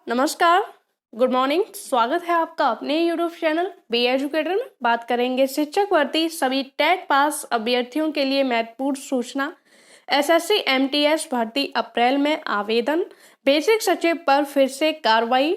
नमस्कार, good morning. स्वागत है आपका अपने यूट्यूब चैनल बी एजुकेटर में। बात करेंगे शिक्षक भर्ती सभी टेट पास अभ्यर्थियों के लिए महत्वपूर्ण सूचना। एसएससी एमटीएस भर्ती अप्रैल में आवेदन, बेसिक सचिव पर फिर से कार्रवाई,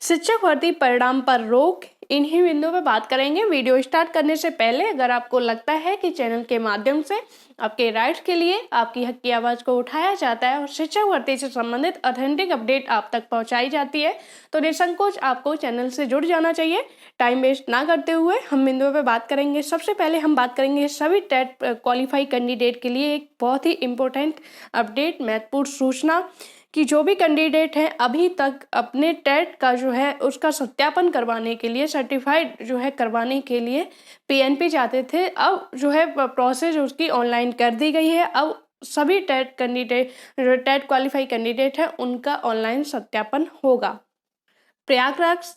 शिक्षक भर्ती परिणाम पर रोक, इन्हीं बिंदुओं पर बात करेंगे। वीडियो स्टार्ट करने से पहले अगर आपको लगता है कि चैनल के माध्यम से आपके राइट्स के लिए आपकी हक की आवाज़ को उठाया जाता है और शिक्षक भर्ती से संबंधित ऑथेंटिक अपडेट आप तक पहुंचाई जाती है तो निसंकोच आपको चैनल से जुड़ जाना चाहिए। टाइम वेस्ट ना करते हुए हम बिंदुओं पर बात करेंगे। सबसे पहले हम बात करेंगे सभी टेट क्वालिफाई कैंडिडेट के लिए एक बहुत ही इंपॉर्टेंट अपडेट, महत्वपूर्ण सूचना कि जो भी कैंडिडेट हैं अभी तक अपने टेट का जो है उसका सत्यापन करवाने के लिए, सर्टिफाइड जो है करवाने के लिए पीएनपी जाते थे, अब जो है प्रोसेस उसकी ऑनलाइन कर दी गई है। अब सभी टेट कैंडिडेट जो टेट क्वालिफाई कैंडिडेट हैं उनका ऑनलाइन सत्यापन होगा। प्रयागराज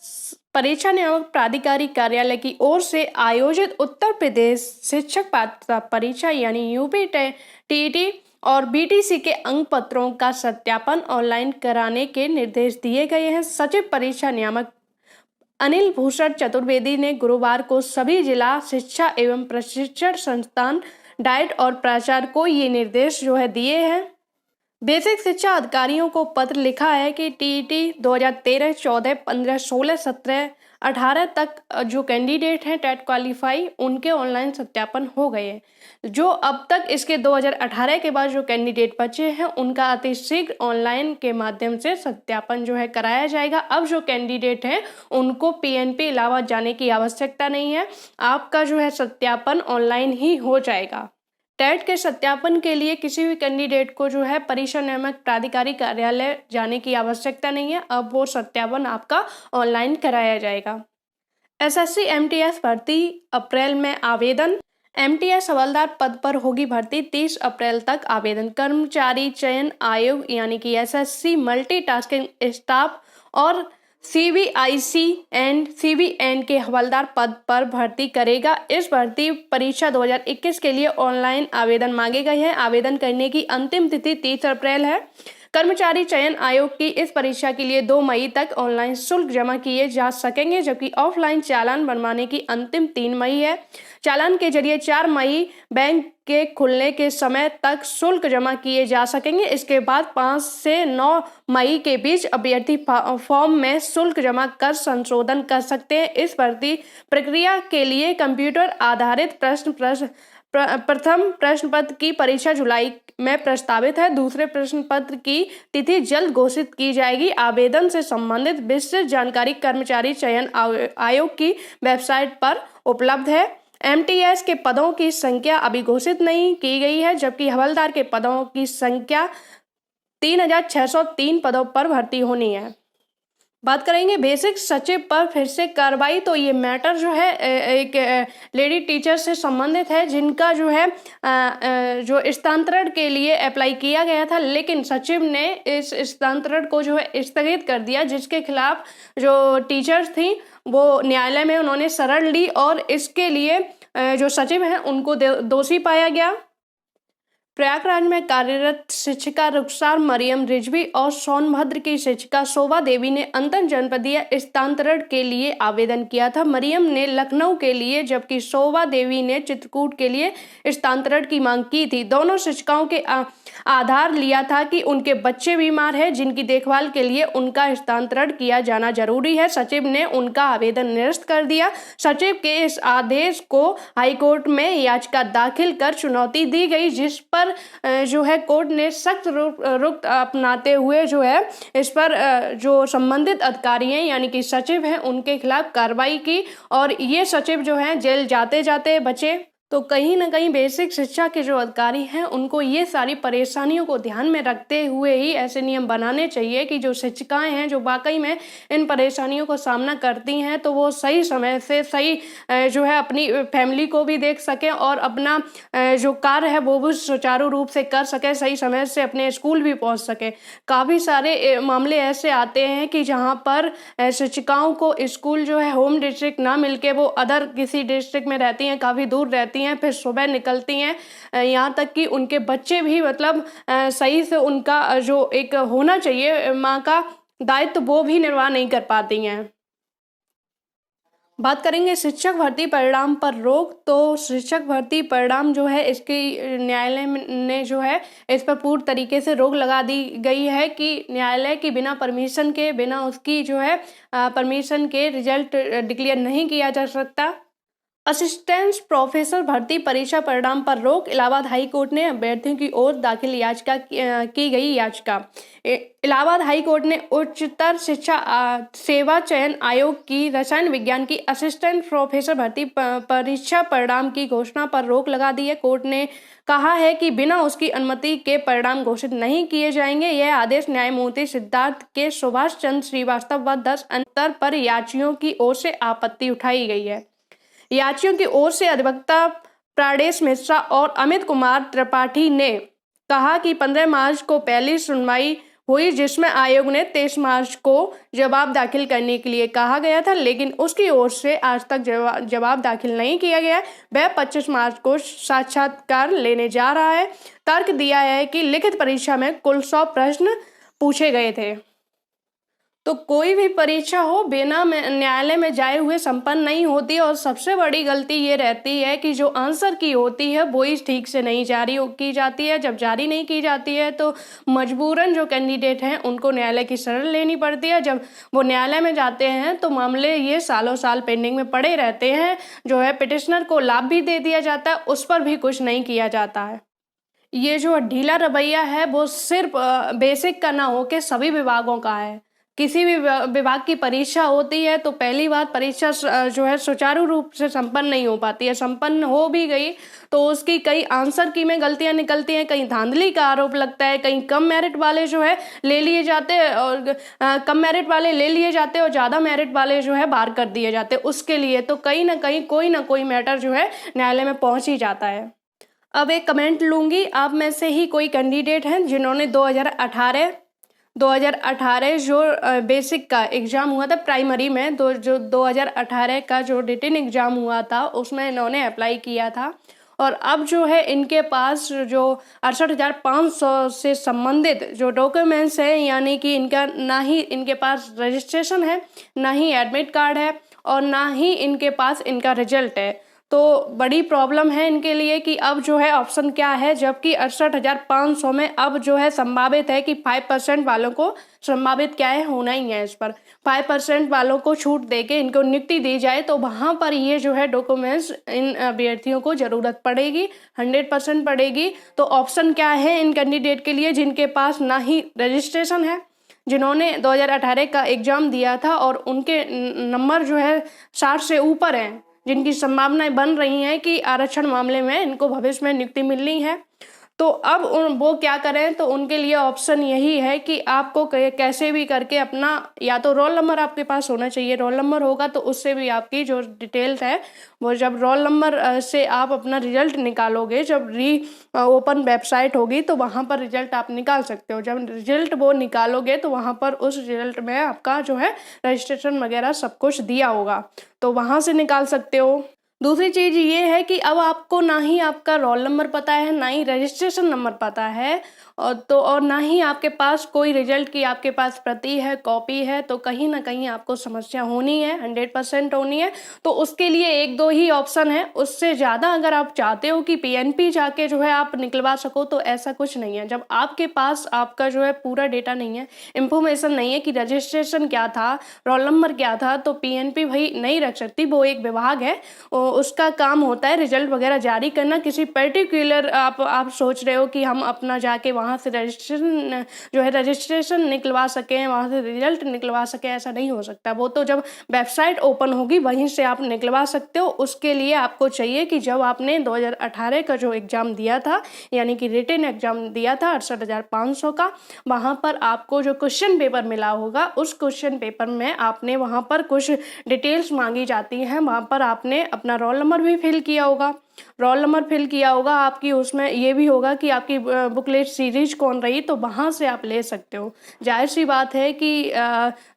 परीक्षा नियामक प्राधिकारी कार्यालय की ओर से आयोजित उत्तर प्रदेश शिक्षक पात्रता परीक्षा यानी यूपी टीईटी और बीटीसी के अंक पत्रों का सत्यापन ऑनलाइन कराने के निर्देश दिए गए हैं। सचिव परीक्षा नियामक अनिल भूषण चतुर्वेदी ने गुरुवार को सभी जिला शिक्षा एवं प्रशिक्षण संस्थान डाइट और प्राचार्य को ये निर्देश जो है दिए हैं। बेसिक शिक्षा अधिकारियों को पत्र लिखा है कि टीईटी 2013, 14, 15, 16, 17, 18 तक जो कैंडिडेट हैं टेट क्वालिफाई उनके ऑनलाइन सत्यापन हो गए हैं। जो अब तक इसके 2018 के बाद जो कैंडिडेट बचे हैं उनका अतिशीघ्र ऑनलाइन के माध्यम से सत्यापन जो है कराया जाएगा। अब जो कैंडिडेट हैं उनको पीएनपी इलाहाबाद जाने की आवश्यकता नहीं है, आपका जो है सत्यापन ऑनलाइन ही हो जाएगा। टेट के सत्यापन के लिए किसी भी कैंडिडेट को जो है परीक्षा नियामक प्राधिकारी कार्यालय जाने की आवश्यकता नहीं है, अब वो सत्यापन आपका ऑनलाइन कराया जाएगा। एसएससी एमटीएस भर्ती अप्रैल में आवेदन, एमटीएस हवलदार पद पर होगी भर्ती, 30 अप्रैल तक आवेदन। कर्मचारी चयन आयोग यानी कि एसएससी मल्टीटास्किंग स्टाफ और सीबीआईसी एंड सीबीएन के हवलदार पद पर भर्ती करेगा। इस भर्ती परीक्षा 2021 के लिए ऑनलाइन आवेदन मांगे गए हैं। आवेदन करने की अंतिम तिथि 30 अप्रैल है। कर्मचारी चयन आयोग की इस परीक्षा के लिए 2 मई तक ऑनलाइन शुल्क जमा किए जा सकेंगे, जबकि ऑफलाइन चालान बनवाने की अंतिम 3 मई है। चालान के जरिए 4 मई बैंक के खुलने के समय तक शुल्क जमा किए जा सकेंगे। इसके बाद 5 से 9 मई के बीच अभ्यर्थी फॉर्म में शुल्क जमा कर संशोधन कर सकते हैं। इस भर्ती प्रक्रिया के लिए कंप्यूटर आधारित प्रथम प्रश्न पत्र की परीक्षा जुलाई में प्रस्तावित है। दूसरे प्रश्न पत्र की तिथि जल्द घोषित की जाएगी। आवेदन से संबंधित विस्तृत जानकारी कर्मचारी चयन आयोग की वेबसाइट पर उपलब्ध है। एमटीएस के पदों की संख्या अभी घोषित नहीं की गई है, जबकि हवलदार के पदों की संख्या 3603 पदों पर भर्ती होनी है। बात करेंगे बेसिक सचिव पर फिर से कार्रवाई। तो ये मैटर जो है एक लेडी टीचर से संबंधित है जिनका जो है जो स्थानांतरण के लिए अप्लाई किया गया था, लेकिन सचिव ने इस स्थानांतरण को जो है स्थगित कर दिया, जिसके खिलाफ जो टीचर्स थी वो न्यायालय में उन्होंने शरण ली और इसके लिए जो सचिव हैं उनको दोषी पाया गया। प्रयागराज में कार्यरत शिक्षिका रुखसार मरियम रिजवी और सोनभद्र की शिक्षिका शोभा देवी ने अंतर जनपदीय स्थानांतरण के लिए आवेदन किया था। मरियम ने लखनऊ के लिए जबकि शोभा देवी ने चित्रकूट के लिए स्थानांतरण की मांग की थी। दोनों शिक्षिकाओं के आधार लिया था कि उनके बच्चे बीमार हैं जिनकी देखभाल के लिए उनका स्थानांतरण किया जाना जरूरी है। सचिव ने उनका आवेदन निरस्त कर दिया। सचिव के इस आदेश को हाईकोर्ट में याचिका दाखिल कर चुनौती दी गई, जिस पर जो है कोर्ट ने सख्त रुख अपनाते हुए जो है इस पर जो संबंधित अधिकारी हैं यानी कि सचिव हैं उनके खिलाफ कार्रवाई की और ये सचिव जो है जेल जाते जाते बचे। तो कहीं ना कहीं बेसिक शिक्षा के जो अधिकारी हैं उनको ये सारी परेशानियों को ध्यान में रखते हुए ही ऐसे नियम बनाने चाहिए कि जो शिक्षिकाएं हैं जो वाकई में इन परेशानियों को सामना करती हैं तो वो सही समय से सही जो है अपनी फैमिली को भी देख सकें और अपना जो कार्य है वो भी सुचारू रूप से कर सकें, सही समय से अपने स्कूल भी पहुंच सकें। काफ़ी सारे मामले ऐसे आते हैं कि जहां पर शिक्षिकाओं को स्कूल जो है होम डिस्ट्रिक्ट ना मिलके वो अदर किसी डिस्ट्रिक्ट में रहती हैं, काफ़ी दूर रहती हैं, फिर सुबह निकलती हैं, यहाँ तक कि उनके बच्चे भी मतलब सही से उनका जो एक होना चाहिए माँ का दायित्व वो भी निर्वाह नहीं कर पाती हैं। बात करेंगे शिक्षक भर्ती परिणाम पर रोक। तो शिक्षक भर्ती परिणाम जो है इसकी न्यायालय ने जो है इस पर पूर्ण तरीके से रोक लगा दी गई है कि न्यायालय की बिना परमिशन के, बिना उसकी जो है परमिशन के रिजल्ट डिक्लेयर नहीं किया जा सकता। असिस्टेंट प्रोफेसर भर्ती परीक्षा परिणाम पर रोक। इलाहाबाद हाई कोर्ट ने अभ्यर्थियों की ओर दाखिल याचिका की गई याचिका। इलाहाबाद हाई कोर्ट ने उच्चतर शिक्षा सेवा चयन आयोग की रसायन विज्ञान की असिस्टेंट प्रोफेसर भर्ती परीक्षा परिणाम की घोषणा पर रोक लगा दी है। कोर्ट ने कहा है कि बिना उसकी अनुमति के परिणाम घोषित नहीं किए जाएंगे। यह आदेश न्यायमूर्ति सिद्धार्थ के सुभाष चंद्र श्रीवास्तव व 10 अंतर पर याचियों की ओर से आपत्ति उठाई गई है। याचियों की ओर से अधिवक्ता प्राणेश मिश्रा और अमित कुमार त्रिपाठी ने कहा कि 15 मार्च को पहली सुनवाई हुई, जिसमें आयोग ने 23 मार्च को जवाब दाखिल करने के लिए कहा गया था, लेकिन उसकी ओर से आज तक जवाब दाखिल नहीं किया गया है। वह 25 मार्च को साक्षात्कार लेने जा रहा है। तर्क दिया है कि लिखित परीक्षा में कुल 100 प्रश्न पूछे गए थे। तो कोई भी परीक्षा हो बिना न्यायालय में जाए हुए संपन्न नहीं होती, और सबसे बड़ी गलती ये रहती है कि जो आंसर की होती है वो ही ठीक से नहीं जारी की जाती है। जब जारी नहीं की जाती है तो मजबूरन जो कैंडिडेट हैं उनको न्यायालय की शरण लेनी पड़ती है। जब वो न्यायालय में जाते हैं तो मामले ये सालों साल पेंडिंग में पड़े रहते हैं। जो है पिटिशनर को लाभ भी दे दिया जाता है, उस पर भी कुछ नहीं किया जाता है। ये जो ढीला रवैया है वो सिर्फ बेसिक का ना हो के सभी विभागों का है। किसी भी विभाग की परीक्षा होती है तो पहली बात परीक्षा जो है सुचारू रूप से संपन्न नहीं हो पाती है। संपन्न हो भी गई तो उसकी कई आंसर की में गलतियां निकलती हैं, कहीं धांधली का आरोप लगता है, कहीं कम मेरिट वाले जो है ले लिए जाते हैं और कम मेरिट वाले ले लिए जाते हैं और ज़्यादा मेरिट वाले जो है बाहर कर दिए जाते हैं। उसके लिए तो कहीं ना कोई मैटर जो है न्यायालय में पहुंच ही जाता है। अब एक कमेंट लूंगी, आप में से ही कोई कैंडिडेट हैं जिन्होंने 2018 जो बेसिक का एग्ज़ाम हुआ था प्राइमरी में, जो 2018 का जो रिटन एग्ज़ाम हुआ था उसमें इन्होंने अप्लाई किया था, और अब जो है इनके पास जो 68,500 से संबंधित जो डॉक्यूमेंट्स हैं, यानी कि इनका ना ही इनके पास रजिस्ट्रेशन है, ना ही एडमिट कार्ड है, और ना ही इनके पास इनका रिजल्ट है। तो बड़ी प्रॉब्लम है इनके लिए कि अब जो है ऑप्शन क्या है, जबकि 68,500 में अब जो है संभावित है कि 5% वालों को संभावित क्या है होना ही है। इस पर 5% वालों को छूट देके इनको नियुक्ति दी जाए तो वहाँ पर ये जो है डॉक्यूमेंट्स इन अभ्यर्थियों को ज़रूरत पड़ेगी, 100% पड़ेगी। तो ऑप्शन क्या है इन कैंडिडेट के लिए जिनके पास ना ही रजिस्ट्रेशन है, जिन्होंने 2018 का एग्ज़ाम दिया था और उनके नंबर जो है 60 से ऊपर हैं, जिनकी संभावनाएं बन रही हैं कि आरक्षण मामले में इनको भविष्य में नियुक्ति मिलनी है। तो अब वो क्या करें, तो उनके लिए ऑप्शन यही है कि आपको कैसे भी करके अपना या तो रोल नंबर आपके पास होना चाहिए। रोल नंबर होगा तो उससे भी आपकी जो डिटेल्स है वो, जब रोल नंबर से आप अपना रिजल्ट निकालोगे, जब ओपन वेबसाइट होगी तो वहाँ पर रिजल्ट आप निकाल सकते हो। जब रिजल्ट वो निकालोगे तो वहाँ पर उस रिजल्ट में आपका जो है रजिस्ट्रेशन वगैरह सब कुछ दिया होगा, तो वहाँ से निकाल सकते हो। दूसरी चीज़ ये है कि अब आपको ना ही आपका रोल नंबर पता है, ना ही रजिस्ट्रेशन नंबर पता है, और ना ही आपके पास कोई रिजल्ट की आपके पास प्रति है, कॉपी है, तो कहीं ना कहीं आपको समस्या होनी है, 100% होनी है। तो उसके लिए 1-2 ही ऑप्शन है, उससे ज़्यादा अगर आप चाहते हो कि PNP जाके जो है आप निकलवा सको तो ऐसा कुछ नहीं है। जब आपके पास आपका जो है पूरा डेटा नहीं है, इंफॉर्मेशन नहीं है कि रजिस्ट्रेशन क्या था, रोल नंबर क्या था, तो PNP भाई नहीं रख सकती। वो एक विभाग है, उसका काम होता है रिजल्ट वगैरह जारी करना। किसी पर्टिकुलर आप सोच रहे हो कि हम अपना जाके वहाँ से रजिस्ट्रेशन निकलवा सकें, वहाँ से रिजल्ट निकलवा सकें, ऐसा नहीं हो सकता। वो तो जब वेबसाइट ओपन होगी वहीं से आप निकलवा सकते हो। उसके लिए आपको चाहिए कि जब आपने 2018 का जो एग्ज़ाम दिया था, यानी कि रिटन एग्ज़ाम दिया था 68,500 का, वहाँ पर आपको जो क्वेश्चन पेपर मिला होगा, उस क्वेश्चन पेपर में आपने वहाँ पर कुछ डिटेल्स मांगी जाती हैं, वहाँ पर आपने अपना रोल नंबर भी फिल किया होगा, रोल नंबर फिल किया होगा आपकी, उसमें ये भी होगा कि आपकी बुकलेट सीरीज कौन रही, तो वहाँ से आप ले सकते हो। जाहिर सी बात है कि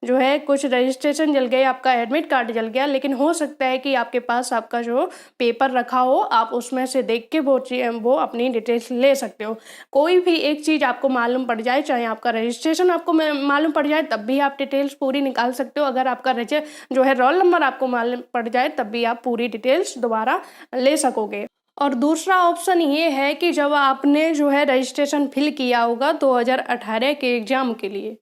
जो है कुछ रजिस्ट्रेशन जल गए, आपका एडमिट कार्ड जल गया, लेकिन हो सकता है कि आपके पास आपका जो पेपर रखा हो, आप उसमें से देख के वो अपनी डिटेल्स ले सकते हो। कोई भी एक चीज़ आपको मालूम पड़ जाए, चाहे आपका रजिस्ट्रेशन आपको मालूम पड़ जाए, तब भी आप डिटेल्स पूरी निकाल सकते हो। अगर आपका जो है रोल नंबर आपको मालूम पड़ जाए, तब भी आप पूरी डिटेल्स दोबारा ले सकोगे। और दूसरा ऑप्शन ये है कि जब आपने जो है रजिस्ट्रेशन फिल किया होगा 2018 के एग्ज़ाम के लिए,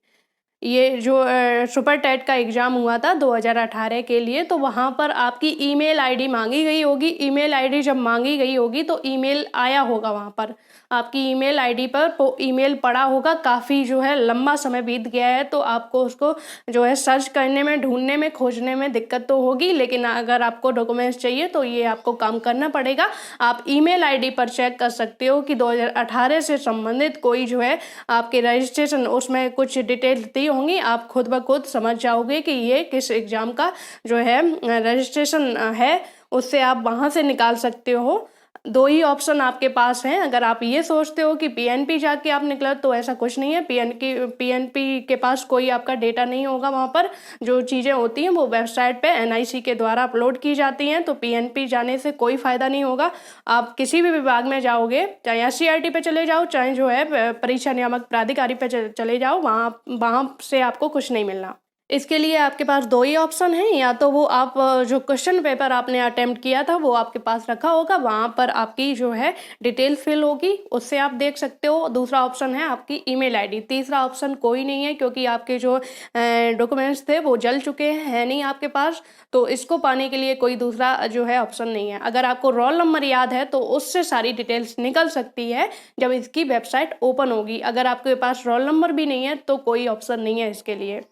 ये जो सुपर टेट का एग्ज़ाम हुआ था 2018 के लिए, तो वहाँ पर आपकी ईमेल आईडी मांगी गई होगी। ईमेल आईडी जब मांगी गई होगी तो ईमेल आया होगा, वहाँ पर आपकी ईमेल आईडी पर ईमेल पड़ा होगा। काफ़ी जो है लंबा समय बीत गया है, तो आपको उसको जो है सर्च करने में, ढूंढने में, खोजने में दिक्कत तो होगी, लेकिन अगर आपको डॉक्यूमेंट्स चाहिए तो ये आपको काम करना पड़ेगा। आप ईमेल आईडी पर चेक कर सकते हो कि 2018 से संबंधित कोई जो है आपके रजिस्ट्रेशन, उसमें कुछ डिटेल दी होंगी। आप खुद ब खुद समझ जाओगे कि ये किस एग्ज़ाम का जो है रजिस्ट्रेशन है, उससे आप वहाँ से निकाल सकते हो। दो ही ऑप्शन आपके पास हैं। अगर आप ये सोचते हो कि पीएनपी जाके आप निकला, तो ऐसा कुछ नहीं है। पीएनपी के पास कोई आपका डेटा नहीं होगा। वहाँ पर जो चीज़ें होती हैं वो वेबसाइट पे एनआईसी के द्वारा अपलोड की जाती हैं, तो पीएनपी जाने से कोई फ़ायदा नहीं होगा। आप किसी भी विभाग में जाओगे, चाहे एससीईआरटी पे चले जाओ, चाहे जो है परीक्षा नियामक प्राधिकारी पे चले जाओ, वहाँ से आपको कुछ नहीं मिलना। इसके लिए आपके पास दो ही ऑप्शन हैं। या तो वो आप जो क्वेश्चन पेपर आपने अटेम्प्ट किया था वो आपके पास रखा होगा, वहाँ पर आपकी जो है डिटेल फिल होगी, उससे आप देख सकते हो। दूसरा ऑप्शन है आपकी ईमेल आईडी। तीसरा ऑप्शन कोई नहीं है, क्योंकि आपके जो डॉक्यूमेंट्स थे वो जल चुके हैं नहीं आपके पास, तो इसको पाने के लिए कोई दूसरा जो है ऑप्शन नहीं है। अगर आपको रोल नंबर याद है तो उससे सारी डिटेल्स निकल सकती है जब इसकी वेबसाइट ओपन होगी। अगर आपके पास रोल नंबर भी नहीं है तो कोई ऑप्शन नहीं है इसके लिए।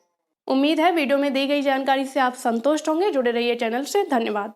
उम्मीद है वीडियो में दी गई जानकारी से आप संतुष्ट होंगे। जुड़े रहिए चैनल से। धन्यवाद।